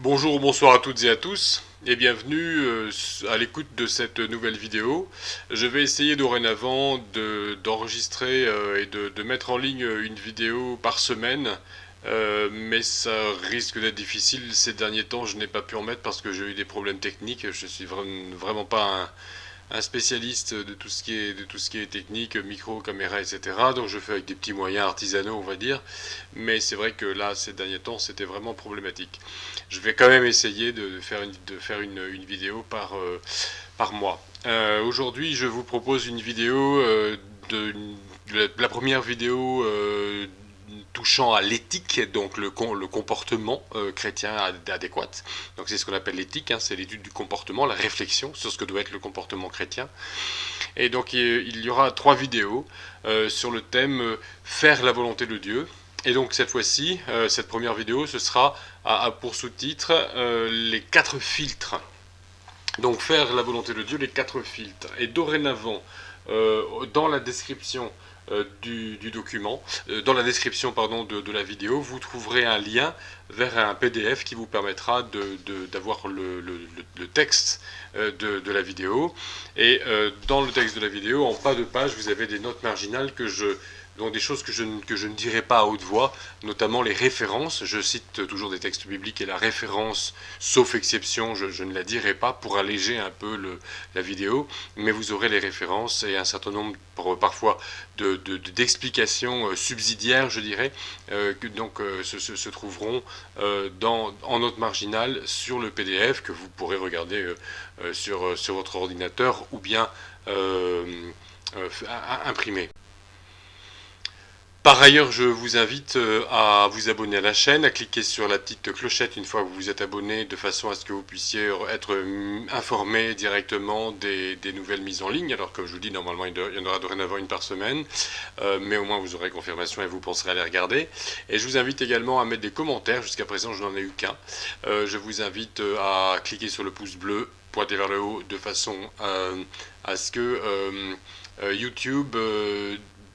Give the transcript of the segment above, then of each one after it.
Bonjour ou bonsoir à toutes et à tous et bienvenue à l'écoute de cette nouvelle vidéo. Je vais essayer dorénavant d'enregistrer et de mettre en ligne une vidéo par semaine, mais ça risque d'être difficile. Ces derniers temps, je n'ai pas pu en mettre parce que j'ai eu des problèmes techniques. Je suis vraiment pas un spécialiste de tout ce qui est technique, micro, caméra, etc. Donc je fais avec des petits moyens artisanaux, on va dire. Mais c'est vrai que là, ces derniers temps, c'était vraiment problématique. Je vais quand même essayer de faire une vidéo par mois. Aujourd'hui, je vous propose une vidéo de, la première vidéo touchant à l'éthique, donc le comportement chrétien adéquat. Donc c'est ce qu'on appelle l'éthique, hein, c'est l'étude du comportement, la réflexion sur ce que doit être le comportement chrétien. Et donc il y aura 3 vidéos sur le thème faire la volonté de Dieu. Et donc cette fois-ci, cette première vidéo, ce sera pour sous-titre les 4 filtres. Donc faire la volonté de Dieu, les 4 filtres. Et dorénavant, dans la description du document, dans la description pardon, de la vidéo, vous trouverez un lien vers un PDF qui vous permettra d'avoir le texte de la vidéo. Et dans le texte de la vidéo, en bas de page, vous avez des notes marginales donc des choses que je ne dirai pas à haute voix, notamment les références. Je cite toujours des textes bibliques et la référence, sauf exception, je ne la dirai pas pour alléger un peu la vidéo, mais vous aurez les références et un certain nombre parfois d'explications subsidiaires, je dirais, se trouveront en note marginale sur le PDF que vous pourrez regarder sur votre ordinateur ou bien imprimer. Par ailleurs, je vous invite à vous abonner à la chaîne, à cliquer sur la petite clochette une fois que vous vous êtes abonné, de façon à ce que vous puissiez être informé directement des nouvelles mises en ligne. Alors comme je vous dis, normalement il y en aura dorénavant une par semaine, mais au moins vous aurez confirmation et vous penserez à les regarder. Et je vous invite également à mettre des commentaires, jusqu'à présent je n'en ai eu qu'un. Je vous invite à cliquer sur le pouce bleu, pointer vers le haut, de façon à ce que YouTube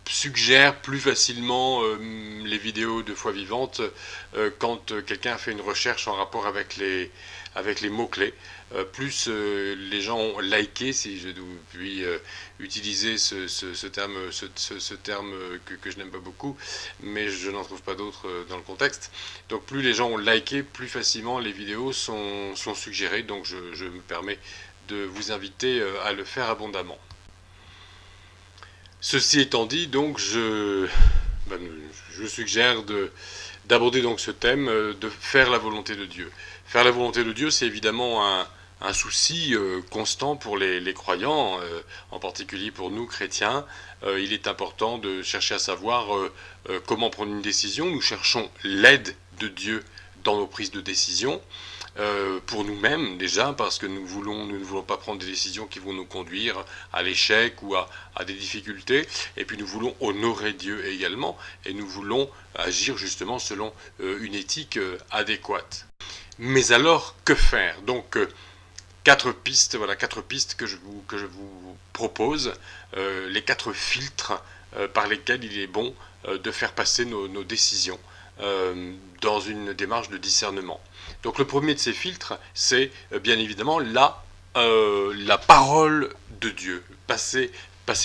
suggère plus facilement les vidéos de foi vivante quand quelqu'un a fait une recherche en rapport avec les mots-clés. Plus les gens ont liké, si je puis utiliser ce terme, ce terme que je n'aime pas beaucoup, mais je n'en trouve pas d'autres dans le contexte. Donc plus les gens ont liké, plus facilement les vidéos sont suggérées, donc je me permets de vous inviter à le faire abondamment. Ceci étant dit, donc je suggère d'aborder donc ce thème, de faire la volonté de Dieu. Faire la volonté de Dieu, c'est évidemment un souci constant pour les croyants, en particulier pour nous chrétiens. Il est important de chercher à savoir comment prendre une décision. Nous cherchons l'aide de Dieu dans nos prises de décision. Pour nous-mêmes déjà, parce que nous ne voulons pas prendre des décisions qui vont nous conduire à l'échec ou à des difficultés, et puis nous voulons honorer Dieu également, et nous voulons agir justement selon une éthique adéquate. Mais alors, que faire? Donc, 4 pistes, voilà, 4 pistes que je vous propose, les 4 filtres par lesquels il est bon de faire passer nos décisions dans une démarche de discernement. Donc le premier de ces filtres, c'est bien évidemment la parole de Dieu. Passer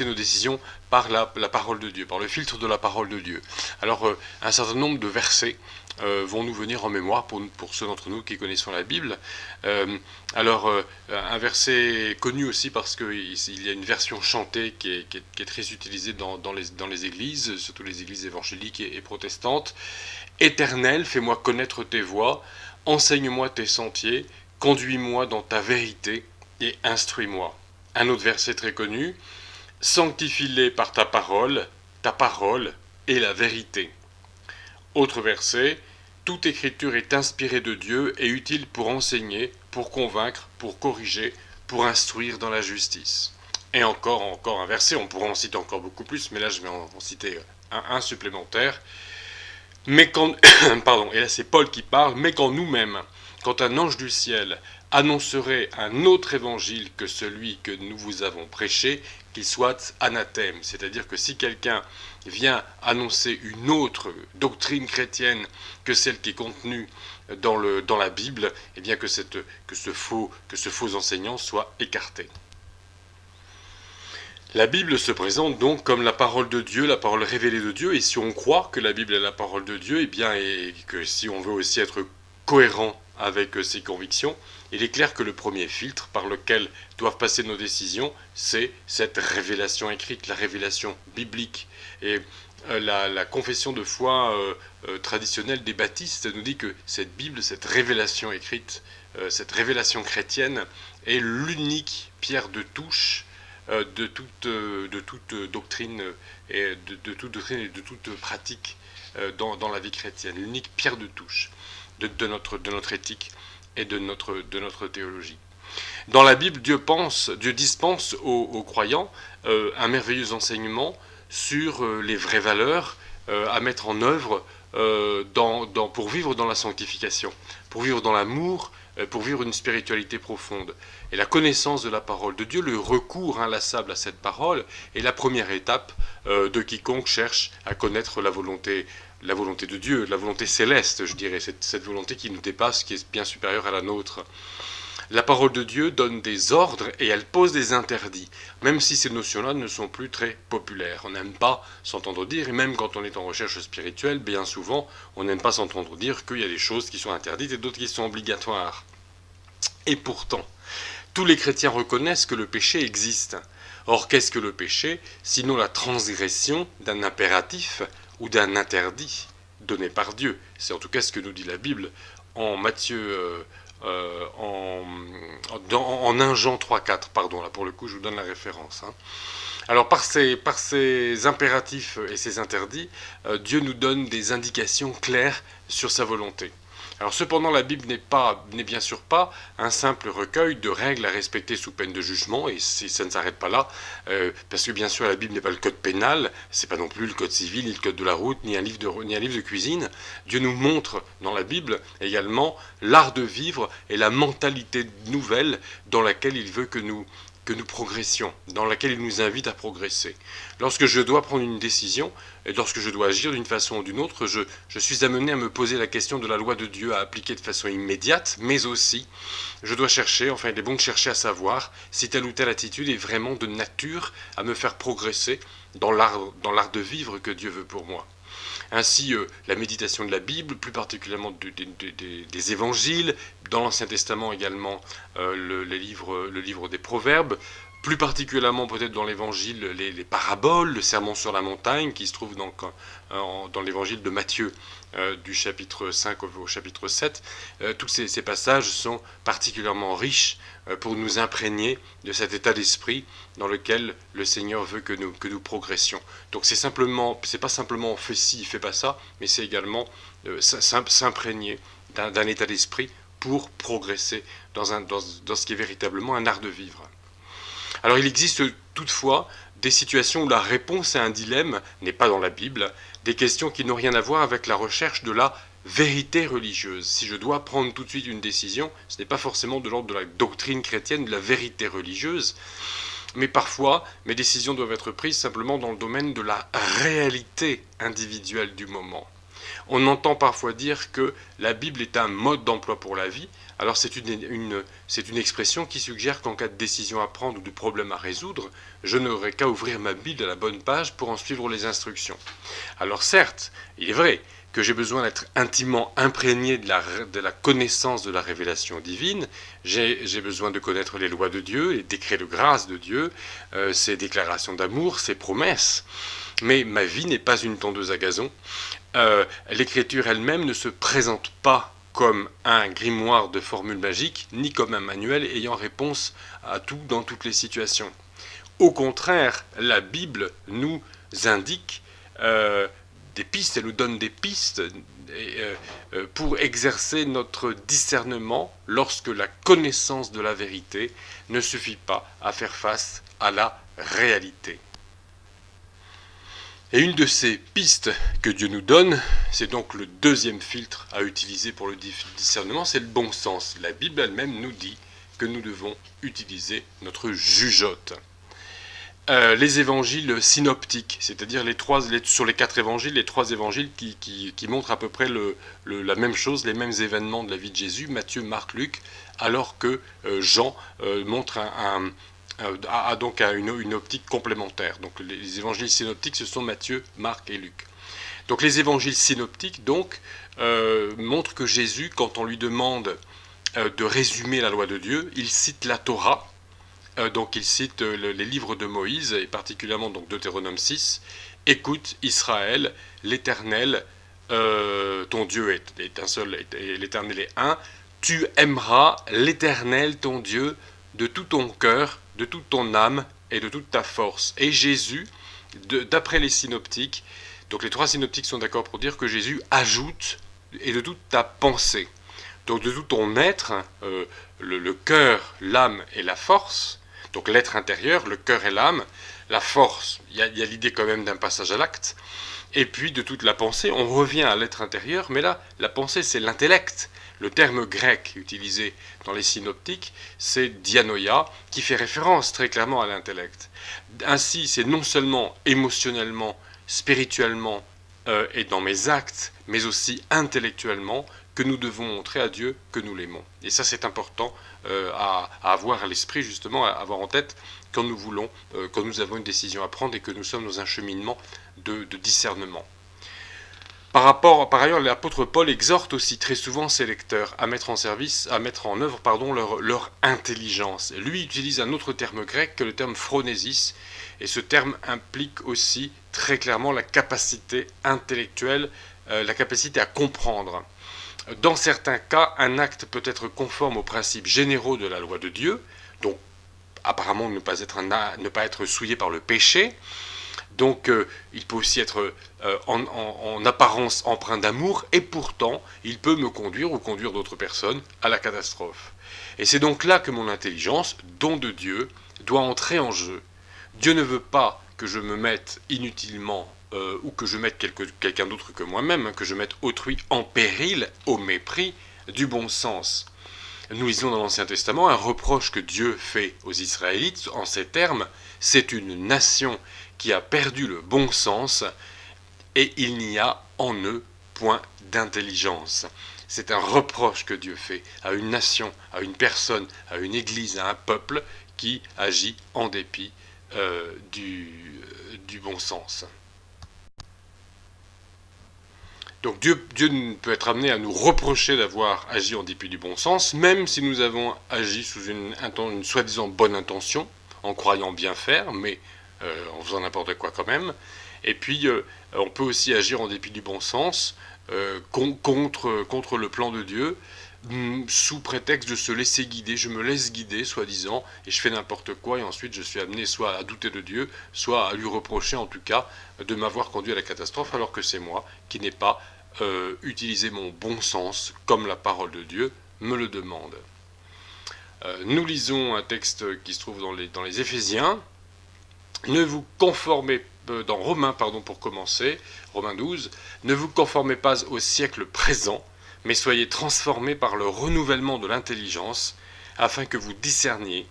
nos décisions par la parole de Dieu, par le filtre de la parole de Dieu. Alors un certain nombre de versets vont nous venir en mémoire pour ceux d'entre nous qui connaissons la Bible. Un verset connu aussi parce qu'il y a une version chantée qui est très utilisée dans les églises, surtout les églises évangéliques et protestantes. Éternel, fais-moi connaître tes voies, enseigne-moi tes sentiers, conduis-moi dans ta vérité et instruis-moi. Un autre verset très connu, sanctifie-les par ta parole est la vérité. Autre verset, toute écriture est inspirée de Dieu et utile pour enseigner, pour convaincre, pour corriger, pour instruire dans la justice. Et encore un verset, on pourrait en citer encore beaucoup plus, mais là je vais en citer un supplémentaire. Mais quand, pardon, et là c'est Paul qui parle, mais quand nous-mêmes, quand un ange du ciel annoncerait un autre évangile que celui que nous vous avons prêché, qu'il soit anathème. C'est-à-dire que si quelqu'un vient annoncer une autre doctrine chrétienne que celle qui est contenue dans la Bible, eh bien que ce faux enseignant soit écarté. La Bible se présente donc comme la parole de Dieu, la parole révélée de Dieu, et si on croit que la Bible est la parole de Dieu, eh bien, et que si on veut aussi être cohérent avec ses convictions, il est clair que le premier filtre par lequel doivent passer nos décisions, c'est cette révélation écrite, la révélation biblique. Et la confession de foi traditionnelle des baptistes nous dit que cette Bible, cette révélation écrite, cette révélation chrétienne est l'unique pierre de touche de toute doctrine et de toute pratique dans la vie chrétienne, l'unique pierre de touche de notre éthique et de notre théologie. Dans la Bible, Dieu dispense aux croyants un merveilleux enseignement sur les vraies valeurs à mettre en œuvre pour vivre dans la sanctification, pour vivre dans l'amour, pour vivre une spiritualité profonde. Et la connaissance de la parole de Dieu, le recours inlassable à cette parole, est la première étape de quiconque cherche à connaître la volonté de Dieu, la volonté céleste, je dirais, cette volonté qui nous dépasse, qui est bien supérieure à la nôtre. La parole de Dieu donne des ordres et elle pose des interdits, même si ces notions-là ne sont plus très populaires. On n'aime pas s'entendre dire, et même quand on est en recherche spirituelle, bien souvent, on n'aime pas s'entendre dire qu'il y a des choses qui sont interdites et d'autres qui sont obligatoires. Et pourtant, tous les chrétiens reconnaissent que le péché existe. Or, qu'est-ce que le péché, sinon la transgression d'un impératif ou d'un interdit donné par Dieu? C'est en tout cas ce que nous dit la Bible en Matthieu... en 1 Jean 3,4, pardon, là pour le coup je vous donne la référence. Alors par ces impératifs et ces interdits, Dieu nous donne des indications claires sur sa volonté. Alors cependant la Bible n'est bien sûr pas un simple recueil de règles à respecter sous peine de jugement, et ça ne s'arrête pas là, parce que bien sûr la Bible n'est pas le code pénal, c'est pas non plus le code civil, ni le code de la route, ni un livre de cuisine. Dieu nous montre dans la Bible également l'art de vivre et la mentalité nouvelle dans laquelle il veut que nous progressions, dans laquelle il nous invite à progresser. Lorsque je dois prendre une décision, et lorsque je dois agir d'une façon ou d'une autre, je suis amené à me poser la question de la loi de Dieu à appliquer de façon immédiate, mais aussi, je dois chercher, enfin il est bon de chercher à savoir si telle ou telle attitude est vraiment de nature à me faire progresser dans l'art de vivre que Dieu veut pour moi. Ainsi, la méditation de la Bible, plus particulièrement des évangiles, dans l'Ancien Testament également le livre des Proverbes, plus particulièrement peut-être dans l'évangile les paraboles, le sermon sur la montagne qui se trouve donc dans l'évangile de Matthieu du chapitre 5 au chapitre 7. Tous ces passages sont particulièrement riches pour nous imprégner de cet état d'esprit dans lequel le Seigneur veut que nous progressions. Donc c'est pas simplement on fait ci, fait pas ça, mais c'est également s'imprégner d'un état d'esprit pour progresser dans ce qui est véritablement un art de vivre. Alors il existe toutefois des situations où la réponse à un dilemme n'est pas dans la Bible, des questions qui n'ont rien à voir avec la recherche de la vérité religieuse. Si je dois prendre tout de suite une décision, ce n'est pas forcément de l'ordre de la doctrine chrétienne, de la vérité religieuse, mais parfois mes décisions doivent être prises simplement dans le domaine de la réalité individuelle du moment. On entend parfois dire que la Bible est un mode d'emploi pour la vie. Alors c'est une expression qui suggère qu'en cas de décision à prendre ou de problème à résoudre, je n'aurai qu'à ouvrir ma Bible à la bonne page pour en suivre les instructions. Alors certes, il est vrai que j'ai besoin d'être intimement imprégné de la connaissance de la révélation divine, j'ai besoin de connaître les lois de Dieu, les décrets de grâce de Dieu, ses déclarations d'amour, ses promesses. Mais ma vie n'est pas une tondeuse à gazon. L'écriture elle-même ne se présente pas comme un grimoire de formules magiques, ni comme un manuel ayant réponse à tout dans toutes les situations. Au contraire, la Bible nous indique des pistes, elle nous donne des pistes pour exercer notre discernement lorsque la connaissance de la vérité ne suffit pas à faire face à la réalité. Et une de ces pistes que Dieu nous donne, c'est donc le deuxième filtre à utiliser pour le discernement, c'est le bon sens. La Bible elle-même nous dit que nous devons utiliser notre jugeote. Les évangiles synoptiques, c'est-à-dire sur les 4 évangiles, les 3 évangiles qui montrent à peu près la même chose, les mêmes événements de la vie de Jésus, Matthieu, Marc, Luc, alors que Jean montre donc une optique complémentaire. Donc les évangiles synoptiques, ce sont Matthieu, Marc et Luc. Donc les évangiles synoptiques montrent que Jésus, quand on lui demande de résumer la loi de Dieu, il cite la Torah. Donc il cite les livres de Moïse, et particulièrement donc Deutéronome 6. Écoute Israël, l'Éternel, ton Dieu est un seul, et l'Éternel est un. Tu aimeras l'Éternel, ton Dieu, de tout ton cœur, de toute ton âme et de toute ta force. Et Jésus, d'après les synoptiques, donc les 3 synoptiques sont d'accord pour dire que Jésus ajoute et de toute ta pensée. Donc de tout ton être, le cœur, l'âme et la force, donc l'être intérieur, le cœur et l'âme, la force, il y a l'idée quand même d'un passage à l'acte, et puis de toute la pensée, on revient à l'être intérieur, mais là, la pensée c'est l'intellect. Le terme grec utilisé dans les synoptiques, c'est dianoia, qui fait référence très clairement à l'intellect. Ainsi, c'est non seulement émotionnellement, spirituellement et dans mes actes, mais aussi intellectuellement, que nous devons montrer à Dieu que nous l'aimons. Et ça, c'est important à avoir à l'esprit, justement, à avoir en tête quand nous avons une décision à prendre et que nous sommes dans un cheminement de discernement. Par ailleurs, l'apôtre Paul exhorte aussi très souvent ses lecteurs à mettre en œuvre leur intelligence. Lui utilise un autre terme grec que le terme phronésis, et ce terme implique aussi très clairement la capacité intellectuelle, la capacité à comprendre. Dans certains cas, un acte peut être conforme aux principes généraux de la loi de Dieu, donc apparemment ne pas être souillé par le péché. Donc il peut aussi être en apparence empreint d'amour, et pourtant il peut me conduire ou conduire d'autres personnes à la catastrophe. Et c'est donc là que mon intelligence, don de Dieu, doit entrer en jeu. Dieu ne veut pas que je me mette inutilement ou que je mette quelqu'un d'autre que moi-même, que je mette autrui en péril au mépris du bon sens. Nous lisons dans l'Ancien Testament un reproche que Dieu fait aux Israélites en ces termes: c'est une nation qui a perdu le bon sens et il n'y a en eux point d'intelligence. C'est un reproche que Dieu fait à une nation, à une personne, à une église, à un peuple qui agit en dépit du bon sens. Donc Dieu peut être amené à nous reprocher d'avoir agi en dépit du bon sens, même si nous avons agi sous une soi-disant bonne intention, en croyant bien faire, mais en faisant n'importe quoi quand même. Et puis on peut aussi agir en dépit du bon sens, contre le plan de Dieu, sous prétexte de se laisser guider. Je me laisse guider, soi-disant, et je fais n'importe quoi, et ensuite je suis amené soit à douter de Dieu, soit à lui reprocher en tout cas de m'avoir conduit à la catastrophe, alors que c'est moi qui n'ai pas utilisé mon bon sens comme la parole de Dieu me le demande. Nous lisons un texte qui se trouve dans les Éphésiens. Ne vous conformez dans Romains, pour commencer, Romains 12, ne vous conformez pas au siècle présent, mais soyez transformés par le renouvellement de l'intelligence, afin que vous discerniez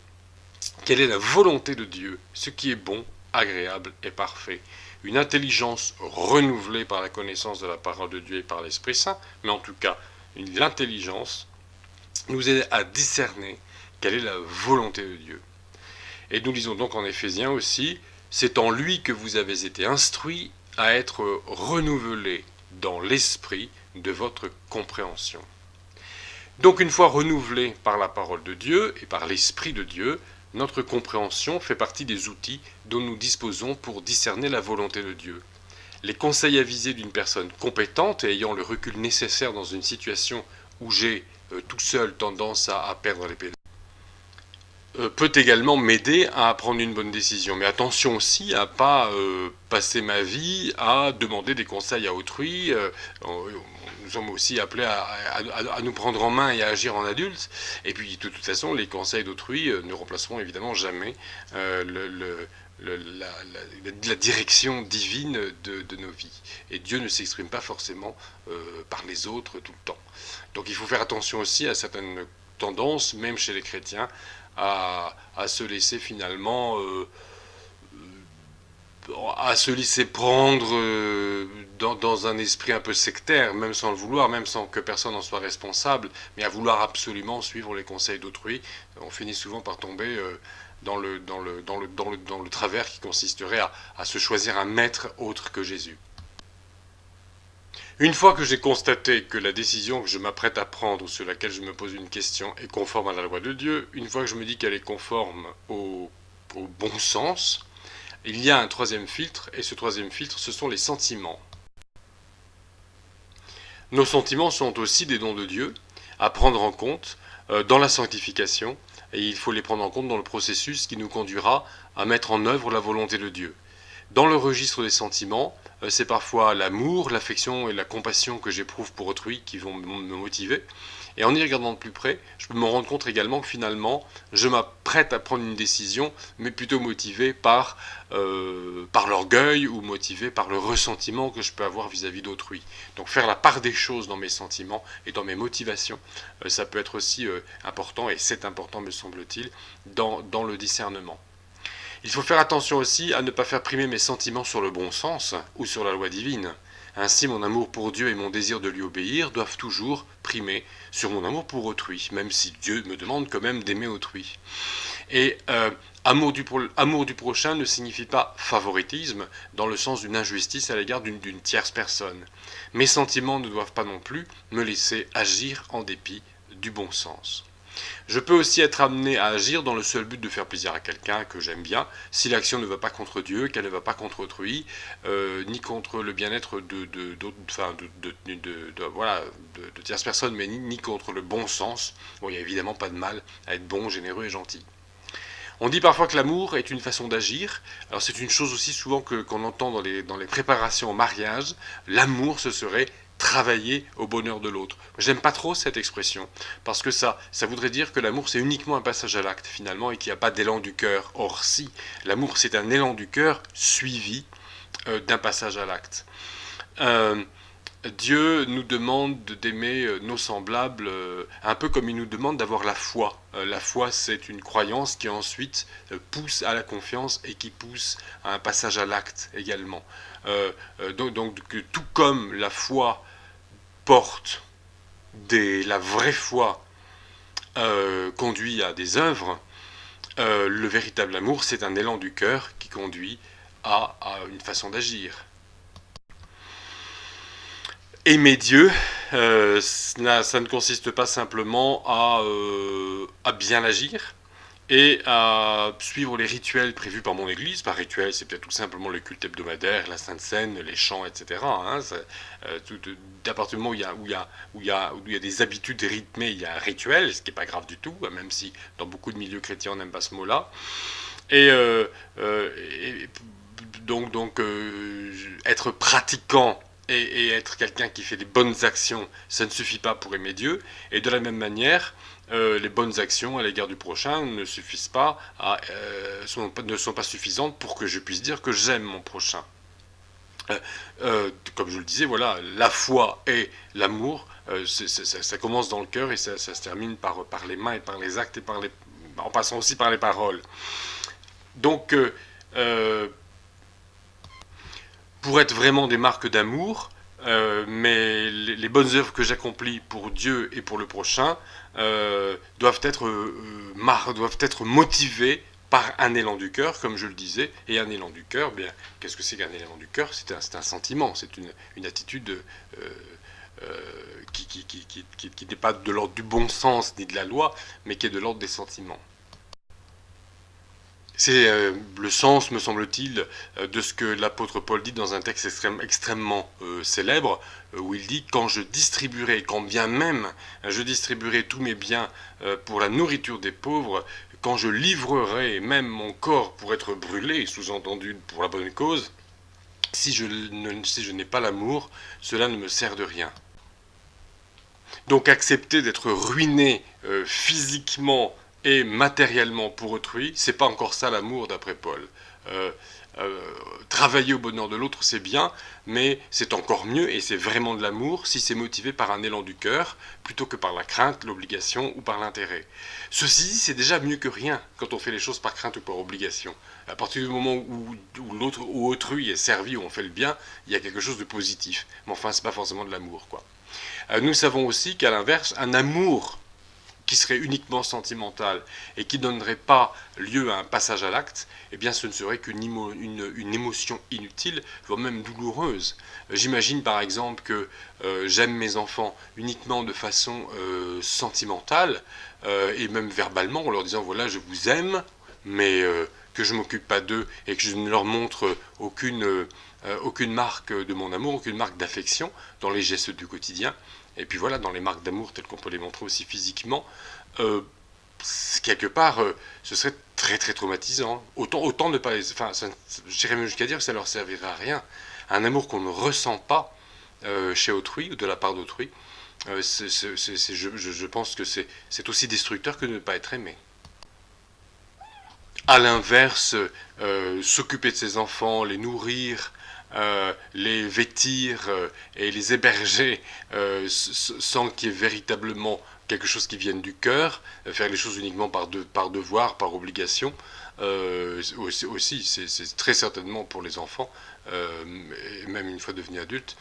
quelle est la volonté de Dieu, ce qui est bon, agréable et parfait. Une intelligence renouvelée par la connaissance de la parole de Dieu et par l'Esprit Saint, mais en tout cas, l'intelligence nous aide à discerner quelle est la volonté de Dieu. Et nous lisons donc en Éphésiens aussi: c'est en lui que vous avez été instruits à être renouvelés dans l'esprit de votre compréhension. Donc une fois renouvelés par la parole de Dieu et par l'esprit de Dieu, notre compréhension fait partie des outils dont nous disposons pour discerner la volonté de Dieu. Les conseils avisés d'une personne compétente et ayant le recul nécessaire dans une situation où j'ai tout seul tendance à perdre les pédales, peut également m'aider à prendre une bonne décision. Mais attention aussi à ne pas passer ma vie à demander des conseils à autrui. Nous sommes aussi appelés à nous prendre en main et à agir en adultes. Et puis de toute façon, les conseils d'autrui ne remplaceront évidemment jamais la direction divine de nos vies. Et Dieu ne s'exprime pas forcément par les autres tout le temps. Donc il faut faire attention aussi à certaines tendances, même chez les chrétiens, à se laisser finalement à se laisser prendre dans un esprit un peu sectaire, même sans le vouloir, même sans que personne en soit responsable, mais à vouloir absolument suivre les conseils d'autrui. On finit souvent par tomber dans le travers qui consisterait à se choisir un maître autre que Jésus. Une fois que j'ai constaté que la décision que je m'apprête à prendre ou sur laquelle je me pose une question est conforme à la loi de Dieu, une fois que je me dis qu'elle est conforme au bon sens, il y a un troisième filtre, et ce troisième filtre, ce sont les sentiments. Nos sentiments sont aussi des dons de Dieu, à prendre en compte dans la sanctification, et il faut les prendre en compte dans le processus qui nous conduira à mettre en œuvre la volonté de Dieu. Dans le registre des sentiments, c'est parfois l'amour, l'affection et la compassion que j'éprouve pour autrui qui vont me motiver. Et en y regardant de plus près, je peux me rendre compte également que finalement, je m'apprête à prendre une décision, mais plutôt motivé par l'orgueil ou motivé par le ressentiment que je peux avoir vis-à-vis d'autrui. Donc faire la part des choses dans mes sentiments et dans mes motivations, ça peut être aussi important, et c'est important me semble-t-il, dans le discernement. Il faut faire attention aussi à ne pas faire primer mes sentiments sur le bon sens ou sur la loi divine. Ainsi, mon amour pour Dieu et mon désir de lui obéir doivent toujours primer sur mon amour pour autrui, même si Dieu me demande quand même d'aimer autrui. Et amour du prochain ne signifie pas favoritisme, dans le sens d'une injustice à l'égard d'une tierce personne. Mes sentiments ne doivent pas non plus me laisser agir en dépit du bon sens. Je peux aussi être amené à agir dans le seul but de faire plaisir à quelqu'un que j'aime bien, si l'action ne va pas contre Dieu, qu'elle ne va pas contre autrui, ni contre le bien-être de tierces personnes, mais ni contre le bon sens. Bon, il n'y a évidemment pas de mal à être bon, généreux et gentil. On dit parfois que l'amour est une façon d'agir. Alors c'est une chose aussi souvent qu'on entend dans les préparations au mariage. L'amour, ce serait travailler au bonheur de l'autre. J'aime pas trop cette expression, parce que ça voudrait dire que l'amour c'est uniquement un passage à l'acte finalement, et qu'il n'y a pas d'élan du cœur. Or si, l'amour c'est un élan du cœur suivi d'un passage à l'acte. Dieu nous demande d'aimer nos semblables un peu comme il nous demande d'avoir la foi. La foi, c'est une croyance qui ensuite pousse à la confiance et qui pousse à un passage à l'acte également. Donc, tout comme la foi porte la vraie foi conduit à des œuvres, le véritable amour, c'est un élan du cœur qui conduit à une façon d'agir. Aimer Dieu, ça ne consiste pas simplement à bien agir et à suivre les rituels prévus par mon église. Par rituel, c'est peut-être tout simplement le culte hebdomadaire, la Sainte Seine, les chants, etc. À partir du moment où il y a des habitudes rythmées, il y a un rituel, ce qui n'est pas grave du tout, même si dans beaucoup de milieux chrétiens on n'aime pas ce mot-là. Et donc être pratiquant et être quelqu'un qui fait des bonnes actions, ça ne suffit pas pour aimer Dieu. Et de la même manière, les bonnes actions à l'égard du prochain ne suffisent pas, ne sont pas suffisantes pour que je puisse dire que j'aime mon prochain. Comme je le disais, voilà, la foi et l'amour, ça commence dans le cœur et ça se termine par les mains et par les actes et en passant aussi par les paroles. Donc, pour être vraiment des marques d'amour, mais les bonnes œuvres que j'accomplis pour Dieu et pour le prochain doivent être motivées par un élan du cœur, comme je le disais. Et un élan du cœur, bien, qu'est-ce que c'est qu'un élan du cœur? C'est un sentiment, c'est une attitude qui n'est pas de l'ordre du bon sens ni de la loi, mais qui est de l'ordre des sentiments. C'est le sens, me semble-t-il, de ce que l'apôtre Paul dit dans un texte extrêmement célèbre, où il dit « Quand je distribuerai, quand bien même je distribuerai tous mes biens pour la nourriture des pauvres, quand je livrerai même mon corps pour être brûlé, sous-entendu pour la bonne cause, si je n'ai pas l'amour, cela ne me sert de rien. » Donc accepter d'être ruiné physiquement et matériellement pour autrui, c'est pas encore ça l'amour d'après Paul. Euh, Travailler au bonheur de l'autre, c'est bien, mais c'est encore mieux et c'est vraiment de l'amour si c'est motivé par un élan du cœur plutôt que par la crainte, l'obligation ou par l'intérêt. Ceci dit, c'est déjà mieux que rien quand on fait les choses par crainte ou par obligation. À partir du moment où l'autre ou autrui est servi, où on fait le bien, il y a quelque chose de positif. Mais enfin, c'est pas forcément de l'amour, quoi. Nous savons aussi qu'à l'inverse, un amour qui serait uniquement sentimental et qui ne donnerait pas lieu à un passage à l'acte, eh bien ce ne serait une émotion inutile, voire même douloureuse. J'imagine par exemple que j'aime mes enfants uniquement de façon sentimentale, et même verbalement, en leur disant voilà je vous aime, mais que je ne m'occupe pas d'eux et que je ne leur montre aucune marque de mon amour, aucune marque d'affection dans les gestes du quotidien. Et puis voilà, dans les marques d'amour telles qu'on peut les montrer aussi physiquement, quelque part, ce serait très très traumatisant. Autant ne pas les... Enfin, j'irais même jusqu'à dire que ça ne leur servirait à rien. Un amour qu'on ne ressent pas chez autrui ou de la part d'autrui, je pense que c'est aussi destructeur que de ne pas être aimé. À l'inverse, s'occuper de ses enfants, les nourrir, les vêtir et les héberger sans qu'il y ait véritablement quelque chose qui vienne du cœur, faire les choses uniquement par devoir, par obligation, aussi c'est très certainement pour les enfants, et même une fois devenus adultes,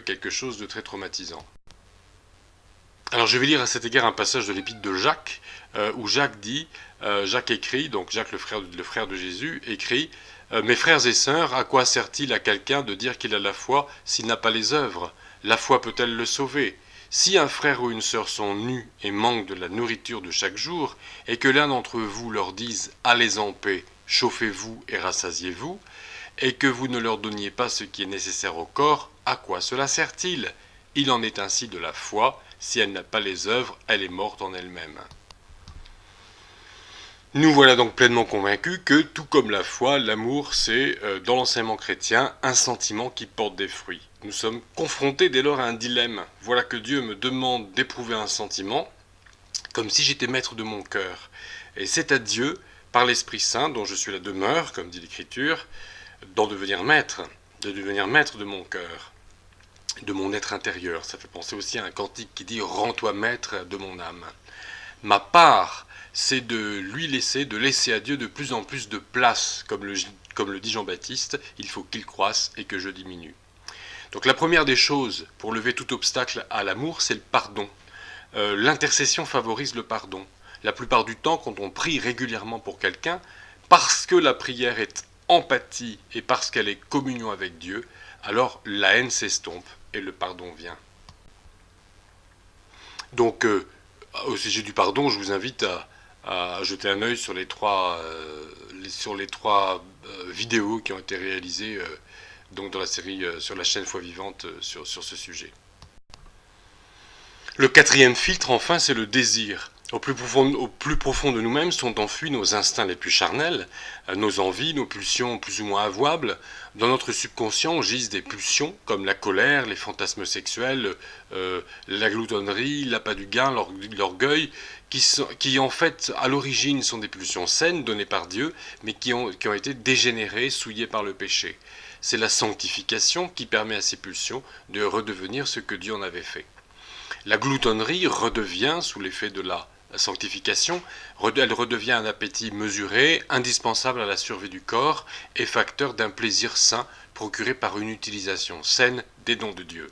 quelque chose de très traumatisant. Alors je vais lire à cet égard un passage de l'épître de Jacques, où Jacques écrit, donc Jacques le frère de Jésus, écrit Mes frères et sœurs, à quoi sert-il à quelqu'un de dire qu'il a la foi s'il n'a pas les œuvres? La foi peut-elle le sauver? Si un frère ou une sœur sont nus et manquent de la nourriture de chaque jour, et que l'un d'entre vous leur dise Allez en paix, chauffez-vous et rassasiez-vous, et que vous ne leur donniez pas ce qui est nécessaire au corps, à quoi cela sert-il? Il en est ainsi de la foi, si elle n'a pas les œuvres, elle est morte en elle-même. Nous voilà donc pleinement convaincus que, tout comme la foi, l'amour, c'est, dans l'enseignement chrétien, un sentiment qui porte des fruits. Nous sommes confrontés dès lors à un dilemme. Voilà que Dieu me demande d'éprouver un sentiment, comme si j'étais maître de mon cœur. Et c'est à Dieu, par l'Esprit Saint, dont je suis la demeure, comme dit l'Écriture, d'en devenir maître, de devenir maître de mon cœur, de mon être intérieur. Ça fait penser aussi à un cantique qui dit « Rends-toi maître de mon âme ». Ma part, c'est de laisser à Dieu de plus en plus de place, comme le dit Jean-Baptiste, il faut qu'il croisse et que je diminue. Donc la première des choses pour lever tout obstacle à l'amour, c'est le pardon. L'intercession favorise le pardon. La plupart du temps, quand on prie régulièrement pour quelqu'un, parce que la prière est empathie et parce qu'elle est communion avec Dieu, alors la haine s'estompe et le pardon vient. Donc, au sujet du pardon, je vous invite à jeter un œil sur les trois vidéos qui ont été réalisées donc dans la série sur la chaîne Foi Vivante sur ce sujet. Le quatrième filtre, enfin, c'est le désir. Au plus profond de nous-mêmes sont enfuis nos instincts les plus charnels, nos envies, nos pulsions plus ou moins avouables. Dans notre subconscient gisent des pulsions comme la colère, les fantasmes sexuels, la gloutonnerie, l'appât du gain, l'orgueil, qui en fait à l'origine sont des pulsions saines données par Dieu, mais qui ont été dégénérées, souillées par le péché. C'est la sanctification qui permet à ces pulsions de redevenir ce que Dieu en avait fait. La gloutonnerie redevient, sous l'effet de la sanctification, elle redevient un appétit mesuré, indispensable à la survie du corps et facteur d'un plaisir sain procuré par une utilisation saine des dons de Dieu.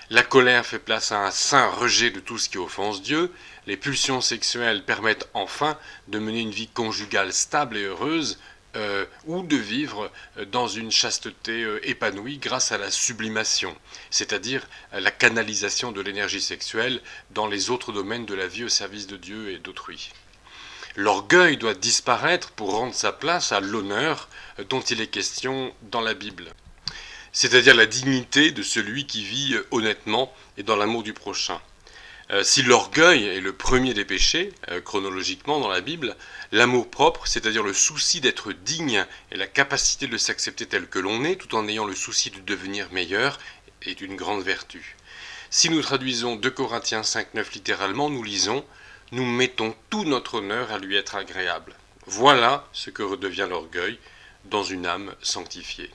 La colère fait place à un saint rejet de tout ce qui offense Dieu. Les pulsions sexuelles permettent enfin de mener une vie conjugale stable et heureuse, ou de vivre dans une chasteté épanouie grâce à la sublimation, c'est-à-dire la canalisation de l'énergie sexuelle dans les autres domaines de la vie au service de Dieu et d'autrui. L'orgueil doit disparaître pour rendre sa place à l'honneur dont il est question dans la Bible, c'est-à-dire la dignité de celui qui vit honnêtement et dans l'amour du prochain. Si l'orgueil est le premier des péchés, chronologiquement dans la Bible, l'amour-propre, c'est-à-dire le souci d'être digne et la capacité de s'accepter tel que l'on est, tout en ayant le souci de devenir meilleur, est une grande vertu. Si nous traduisons 2 Corinthiens 5,9 littéralement, nous lisons « nous mettons tout notre honneur à lui être agréable. Voilà ce que redevient l'orgueil dans une âme sanctifiée.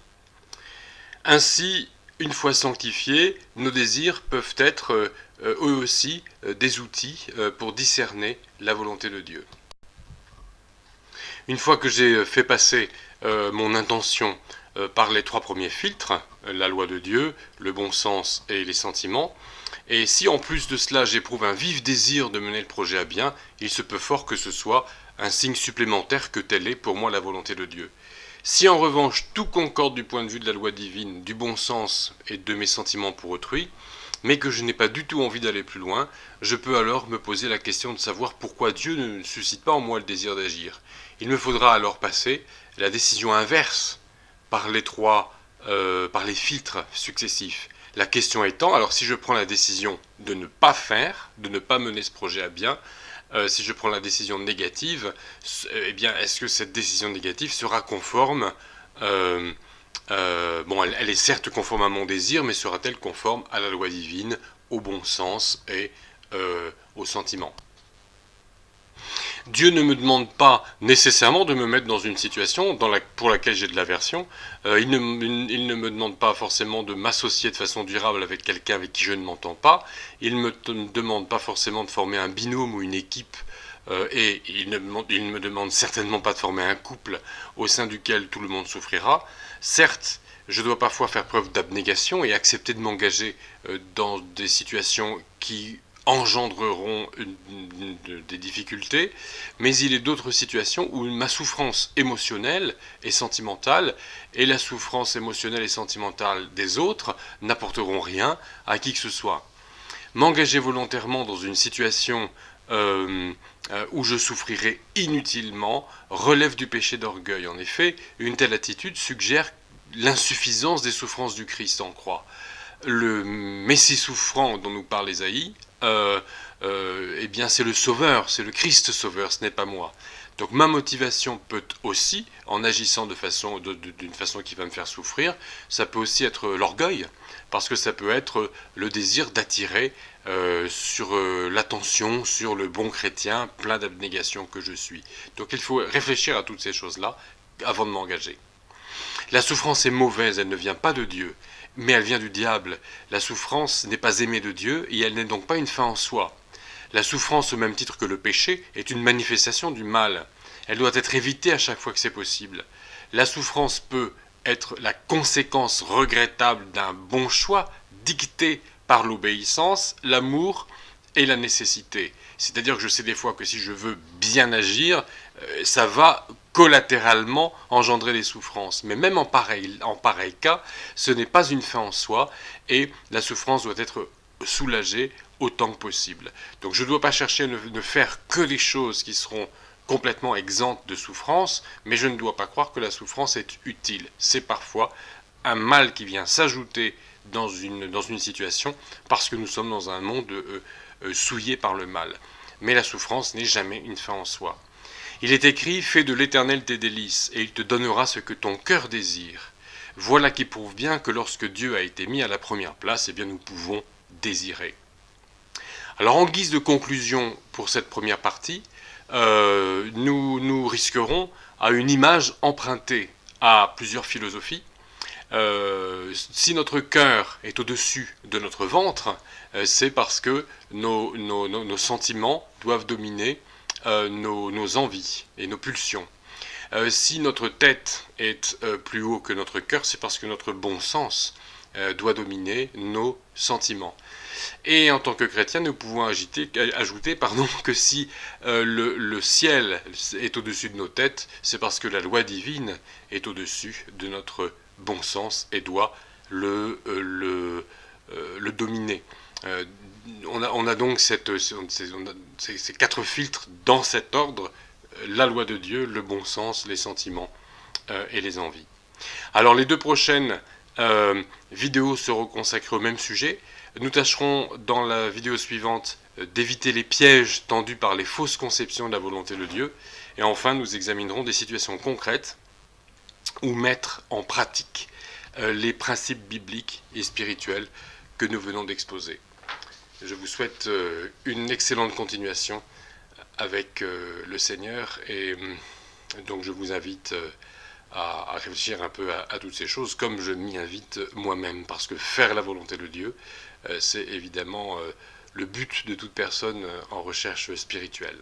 Ainsi, une fois sanctifiés, nos désirs peuvent être eux aussi des outils pour discerner la volonté de Dieu. Une fois que j'ai fait passer mon intention par les 3 premiers filtres, la loi de Dieu, le bon sens et les sentiments, et si en plus de cela j'éprouve un vif désir de mener le projet à bien, il se peut fort que ce soit un signe supplémentaire que telle est pour moi la volonté de Dieu. Si en revanche tout concorde du point de vue de la loi divine, du bon sens et de mes sentiments pour autrui, mais que je n'ai pas du tout envie d'aller plus loin, je peux alors me poser la question de savoir pourquoi Dieu ne suscite pas en moi le désir d'agir. Il me faudra alors passer la décision inverse par par les filtres successifs. La question étant, alors si je prends la décision de ne pas faire, de ne pas mener ce projet à bien, si je prends la décision négative, eh bien, est-ce que cette décision négative sera conforme bon, elle est certes conforme à mon désir, mais sera-t-elle conforme à la loi divine, au bon sens et au sentiment ? Dieu ne me demande pas nécessairement de me mettre dans une situation pour laquelle j'ai de l'aversion. Il ne me demande pas forcément de m'associer de façon durable avec quelqu'un avec qui je ne m'entends pas. Il ne me demande pas forcément de former un binôme ou une équipe. Et il ne me demande certainement pas de former un couple au sein duquel tout le monde souffrira. Certes, je dois parfois faire preuve d'abnégation et accepter de m'engager dans des situations qui engendreront des difficultés, mais il est d'autres situations où ma souffrance émotionnelle et sentimentale et la souffrance émotionnelle et sentimentale des autres n'apporteront rien à qui que ce soit. M'engager volontairement dans une situation où je souffrirai inutilement relève du péché d'orgueil. En effet, une telle attitude suggère l'insuffisance des souffrances du Christ en croix. Le Messie souffrant dont nous parle Ésaïe, eh bien c'est le Sauveur, c'est le Christ Sauveur, ce n'est pas moi. Donc ma motivation peut aussi, en agissant d'une façon qui va me faire souffrir, ça peut aussi être l'orgueil, parce que ça peut être le désir d'attirer sur l'attention, sur le bon chrétien, plein d'abnégation que je suis. Donc il faut réfléchir à toutes ces choses-là avant de m'engager. La souffrance est mauvaise, elle ne vient pas de Dieu, mais elle vient du diable. La souffrance n'est pas aimée de Dieu et elle n'est donc pas une fin en soi. La souffrance, au même titre que le péché, est une manifestation du mal. Elle doit être évitée à chaque fois que c'est possible. La souffrance peut être la conséquence regrettable d'un bon choix dicté par l'obéissance, l'amour et la nécessité. C'est-à-dire que je sais des fois que si je veux bien agir, ça va collatéralement engendrer des souffrances. Mais même en pareil cas, ce n'est pas une fin en soi et la souffrance doit être soulagée autant que possible. Donc je ne dois pas chercher à ne faire que des choses qui seront complètement exemptes de souffrance, mais je ne dois pas croire que la souffrance est utile. C'est parfois un mal qui vient s'ajouter dans une situation parce que nous sommes dans un monde souillé par le mal. Mais la souffrance n'est jamais une fin en soi. Il est écrit « Fais de l'Éternel tes délices, et il te donnera ce que ton cœur désire. » Voilà qui prouve bien que lorsque Dieu a été mis à la première place, eh bien nous pouvons désirer. Alors en guise de conclusion pour cette première partie, nous risquerons à une image empruntée à plusieurs philosophies. Si notre cœur est au-dessus de notre ventre, c'est parce que nos sentiments doivent dominer nos envies et nos pulsions. Si notre tête est plus haut que notre cœur, c'est parce que notre bon sens doit dominer nos sentiments. Et en tant que chrétien, nous pouvons ajouter que si le ciel est au-dessus de nos têtes, c'est parce que la loi divine est au-dessus de notre bon sens et doit le dominer. On a donc ces 4 filtres dans cet ordre, la loi de Dieu, le bon sens, les sentiments et les envies. Alors les 2 prochaines vidéos seront consacrées au même sujet. Nous tâcherons dans la vidéo suivante d'éviter les pièges tendus par les fausses conceptions de la volonté de Dieu. Et enfin, nous examinerons des situations concrètes où mettre en pratique les principes bibliques et spirituels que nous venons d'exposer. Je vous souhaite une excellente continuation avec le Seigneur. Et donc je vous invite à réfléchir un peu à toutes ces choses, comme je m'y invite moi-même, parce que faire la volonté de Dieu, c'est évidemment le but de toute personne en recherche spirituelle.